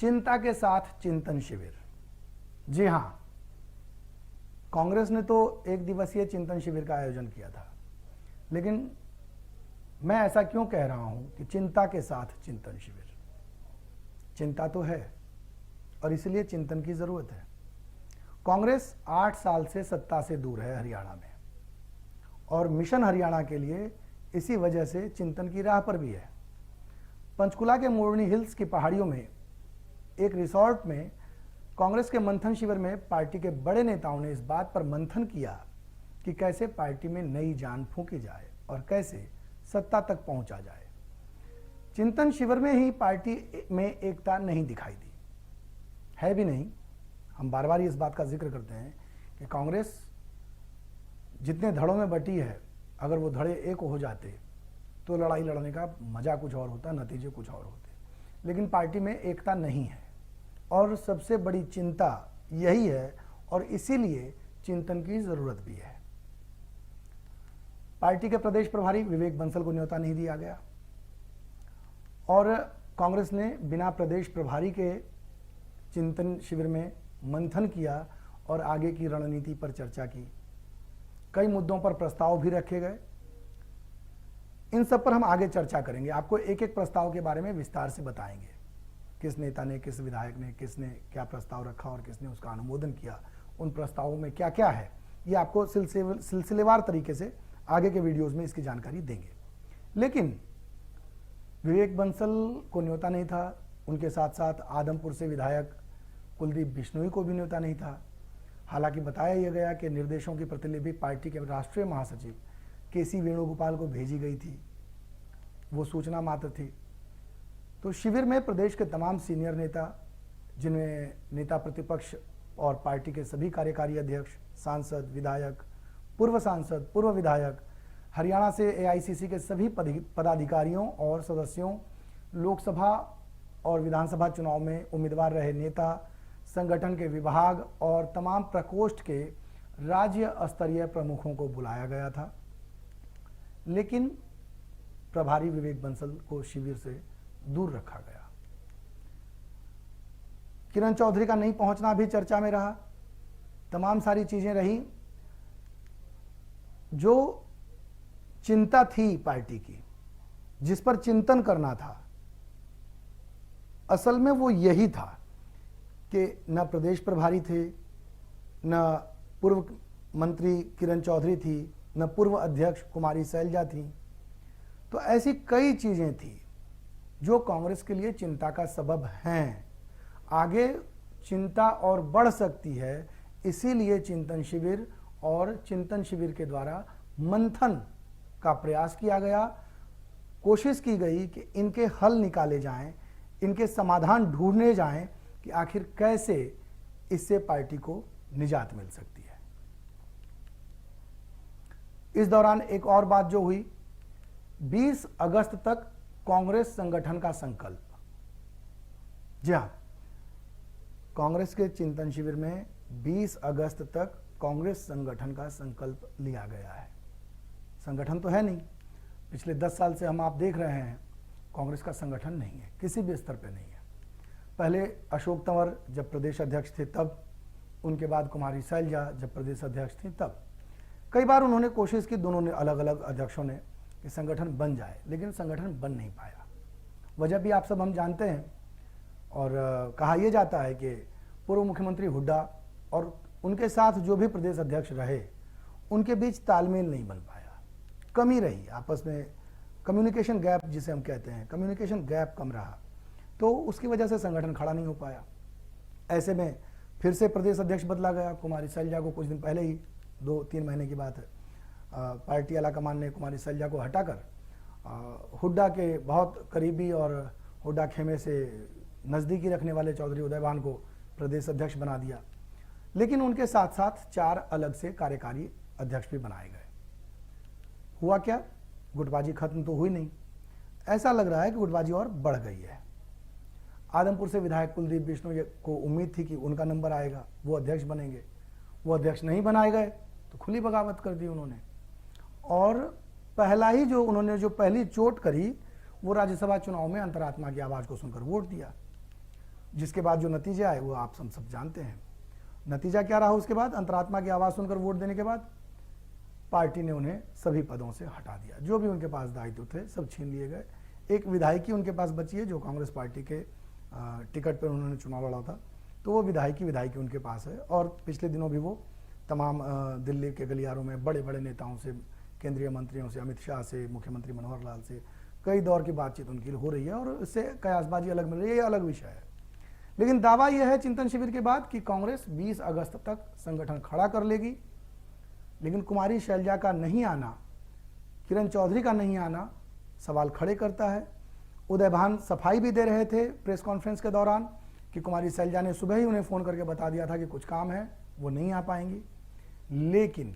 चिंता के साथ चिंतन शिविर। जी हां, कांग्रेस ने तो एक दिवसीय चिंतन शिविर का आयोजन किया था, लेकिन मैं ऐसा क्यों कह रहा हूं कि चिंता के साथ चिंतन शिविर? चिंता तो है और इसलिए चिंतन की जरूरत है। कांग्रेस 8 साल से सत्ता से दूर है हरियाणा में, और मिशन हरियाणा के लिए इसी वजह से चिंतन की राह पर भी है। पंचकुला के मोरनी हिल्स की पहाड़ियों में एक रिसोर्ट में कांग्रेस के मंथन शिविर में पार्टी के बड़े नेताओं ने इस बात पर मंथन किया कि कैसे पार्टी में नई जान फूंकी जाए और कैसे सत्ता तक पहुंचा जाए। चिंतन शिविर में ही पार्टी में एकता नहीं दिखाई दी, है भी नहीं। हम बार बार इस बात का जिक्र करते हैं कि कांग्रेस जितने धड़ों में बटी है, अगर वो धड़े एक हो जाते तो लड़ाई लड़ने का मजा कुछ और होता, नतीजे कुछ और होते। लेकिन पार्टी में एकता नहीं है और सबसे बड़ी चिंता यही है, और इसीलिए चिंतन की जरूरत भी है। पार्टी के प्रदेश प्रभारी विवेक बंसल को न्योता नहीं दिया गया और कांग्रेस ने बिना प्रदेश प्रभारी के चिंतन शिविर में मंथन किया और आगे की रणनीति पर चर्चा की। कई मुद्दों पर प्रस्ताव भी रखे गए। इन सब पर हम आगे चर्चा करेंगे। आपको एक एक प्रस्ताव के बारे में विस्तार से बताएंगे, किस नेता ने, किस विधायक ने, किसने क्या प्रस्ताव रखा और किसने उसका अनुमोदन किया, उन प्रस्तावों में क्या क्या है। ये आपको सिलसिलेवार तरीके से आगे के वीडियोस में इसकी जानकारी देंगे। लेकिन विवेक बंसल को न्योता नहीं था, उनके साथ साथ आदमपुर से विधायक कुलदीप बिश्नोई को भी न्योता नहीं था। हालांकि बताया यह गया कि निर्देशों की प्रतिलिपि पार्टी के राष्ट्रीय महासचिव केसी वेणुगोपाल को भेजी गई थी, वो सूचना मात्र थी। तो शिविर में प्रदेश के तमाम सीनियर नेता, जिनमें नेता प्रतिपक्ष और पार्टी के सभी कार्यकारी अध्यक्ष, सांसद, विधायक, पूर्व सांसद, पूर्व विधायक, हरियाणा से एआईसीसी के सभी पदाधिकारियों और सदस्यों, लोकसभा और विधानसभा चुनाव में उम्मीदवार रहे नेता, संगठन के विभाग और तमाम प्रकोष्ठ के राज्य स्तरीय प्रमुखों को बुलाया गया था। लेकिन प्रभारी विवेक बंसल को शिविर से दूर रखा गया। किरण चौधरी का नहीं पहुंचना भी चर्चा में रहा। तमाम सारी चीजें रही। जो चिंता थी पार्टी की, जिस पर चिंतन करना था, असल में वो यही था कि न प्रदेश प्रभारी थे, न पूर्व मंत्री किरण चौधरी थी, न पूर्व अध्यक्ष कुमारी सैलजा थी। तो ऐसी कई चीजें थी जो कांग्रेस के लिए चिंता का सबब हैं। आगे चिंता और बढ़ सकती है, इसीलिए चिंतन शिविर और चिंतन शिविर के द्वारा मंथन का प्रयास किया गया। कोशिश की गई कि इनके हल निकाले जाएं, इनके समाधान ढूंढने जाएं कि आखिर कैसे इससे पार्टी को निजात मिल सकती है। इस दौरान एक और बात जो हुई, 20 अगस्त तक कांग्रेस संगठन का संकल्प। जी हां, कांग्रेस के चिंतन शिविर में 20 अगस्त तक कांग्रेस संगठन का संकल्प लिया गया है। संगठन तो है नहीं, पिछले 10 साल से आप देख रहे हैं कांग्रेस का संगठन नहीं है, किसी भी स्तर पे नहीं है। पहले अशोक तंवर जब प्रदेश अध्यक्ष थे तब, उनके बाद कुमारी सैलजा जब प्रदेश अध्यक्ष थी तब। कई बार उन्होंने कोशिश की, दोनों ने, अलग अलग अध्यक्षों ने, कि संगठन बन जाए, लेकिन संगठन बन नहीं पाया। वजह भी आप सब हम जानते हैं। और कहा यह जाता है कि पूर्व मुख्यमंत्री हुड्डा और उनके साथ जो भी प्रदेश अध्यक्ष रहे, उनके बीच तालमेल नहीं बन पाया, कमी रही आपस में। कम्युनिकेशन गैप जिसे हम कहते हैं, कम्युनिकेशन गैप कम रहा, तो उसकी वजह से संगठन खड़ा नहीं हो पाया। ऐसे में फिर से प्रदेश अध्यक्ष बदला गया। कुमारी सैलजा को कुछ दिन पहले ही, 2-3 महीने की बात है, पार्टी आलाकमान ने कुमारी सैलजा को हटाकर हुड्डा के बहुत करीबी और हुड्डा खेमे से नज़दीकी रखने वाले चौधरी उदयभान को प्रदेश अध्यक्ष बना दिया। लेकिन उनके साथ साथ 4 अलग से कार्यकारी अध्यक्ष भी बनाए गए। हुआ क्या? गुटबाजी खत्म तो हुई नहीं, ऐसा लग रहा है कि गुटबाजी और बढ़ गई है। आदमपुर से विधायक कुलदीप बिश्नोई को उम्मीद थी कि उनका नंबर आएगा, वो अध्यक्ष बनेंगे। वो अध्यक्ष नहीं बनाए गए तो खुली बगावत कर दी उन्होंने। और उन्होंने जो पहली चोट करी, वो राज्यसभा चुनाव में अंतरात्मा की आवाज को सुनकर वोट दिया। जिसके बाद जो नतीजे आए वो आप सब जानते हैं। नतीजा क्या रहा उसके बाद? अंतरात्मा की आवाज़ सुनकर वोट देने के बाद पार्टी ने उन्हें सभी पदों से हटा दिया। जो भी उनके पास दायित्व थे सब छीन लिए गए। एक विधायकी उनके पास बची है जो कांग्रेस पार्टी के टिकट पर उन्होंने चुनाव लड़ा था, तो वो विधायकी उनके पास है। और पिछले दिनों भी वो तमाम दिल्ली के गलियारों में बड़े बड़े नेताओं से, केंद्रीय मंत्रियों से, अमित शाह से, मुख्यमंत्री मनोहर लाल से कई दौर की बातचीत उनकी हो रही है और इससे कयासबाजी अलग मिल रही है, ये अलग विषय है। लेकिन दावा यह है चिंतन शिविर के बाद कि कांग्रेस 20 अगस्त तक संगठन खड़ा कर लेगी। लेकिन कुमारी शैलजा का नहीं आना, किरण चौधरी का नहीं आना सवाल खड़े करता है। उदय भान सफाई भी दे रहे थे प्रेस कॉन्फ्रेंस के दौरान कि कुमारी शैलजा ने सुबह ही उन्हें फ़ोन करके बता दिया था कि कुछ काम है, वो नहीं आ पाएंगी। लेकिन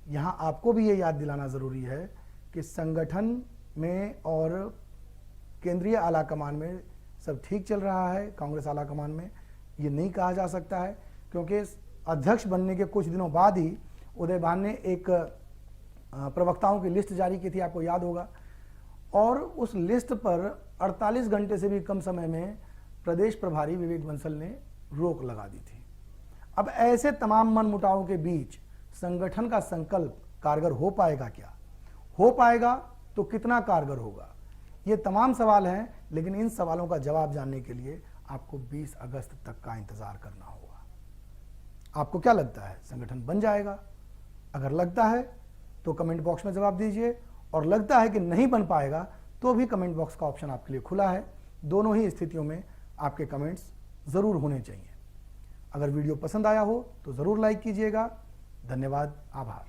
यहाँ आपको भी ये याद दिलाना ज़रूरी है कि संगठन में और केंद्रीय आला कमान में सब ठीक चल रहा है। कांग्रेस आला कमान में ये नहीं कहा जा सकता है, क्योंकि अध्यक्ष बनने के कुछ दिनों बाद ही उदय भान ने एक प्रवक्ताओं की लिस्ट जारी की थी, आपको याद होगा। और उस लिस्ट पर 48 घंटे से भी कम समय में प्रदेश प्रभारी विवेक बंसल ने रोक लगा दी थी। अब ऐसे तमाम मनमुटावों के बीच संगठन का संकल्प कारगर हो पाएगा क्या? हो पाएगा तो कितना कारगर होगा? ये तमाम सवाल हैं, लेकिन इन सवालों का जवाब जानने के लिए आपको 20 अगस्त तक का इंतजार करना होगा। आपको क्या लगता है, संगठन बन जाएगा? अगर लगता है तो कमेंट बॉक्स में जवाब दीजिए, और लगता है कि नहीं बन पाएगा तो भी कमेंट बॉक्स का ऑप्शन आपके लिए खुला है। दोनों ही स्थितियों में आपके कमेंट्स ज़रूर होने चाहिए। अगर वीडियो पसंद आया हो तो ज़रूर लाइक कीजिएगा। धन्यवाद, आभार।